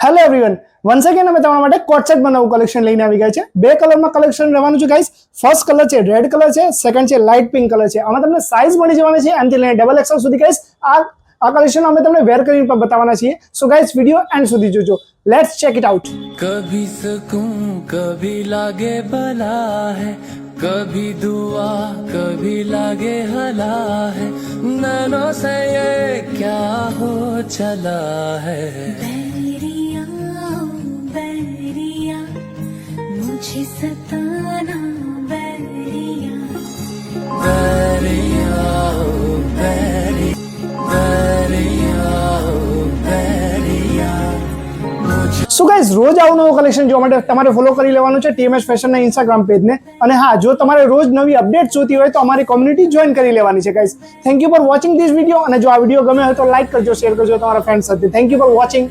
Hello everyone, once again અમે તમારા માટે કોટ સેટ માં નવું કલેક્શન લઈને આવી ગયા છે. બે કલરમાં કલેક્શન રહેવાનું છે ગાઈસ. ફર્સ્ટ કલર છે રેડ કલર છે, સેકન્ડ છે લાઇટ પિંક કલર છે. આમાં તમને સાઇઝ મળી જવાની છે એમથી લઈને ડબલ એક્સએલ સુધી ગાઈસ. આ કલેક્શન અમે તમને વેર કરીને પણ બતાવવાના છીએ. સો ગાઈસ વિડિયો એન્ડ સુધી જોજો. Let's check it out. कभी सुकून कभी लागे भला है, कभी दुआ कभी लागे हला है, नैनों से ये क्या हो चला है. बैरिया बैरिया मुझे सताना बैरिया, बैरिया बैरी बैरिया बैरिया. સો ગાઈઝ રોજ આવું નવું કલેક્શન જોવા માટે તમારે ફોલો કરી લેવાનું છે TMS ફેશનના ઇન્સ્ટાગ્રામ પેજને. અને હા, જો તમારે રોજ નવી અપડેટ જોતી હોય તો અમારી કોમ્યુનિટી જોઈન કરી લેવાની છે guys. Thank you for watching this video. અને જો આ વિડીયો ગમે હોય તો લાઈક કરજો, શેર કરજો તમારા ફ્રેન્ડ્સ સાથે. Thank you for watching.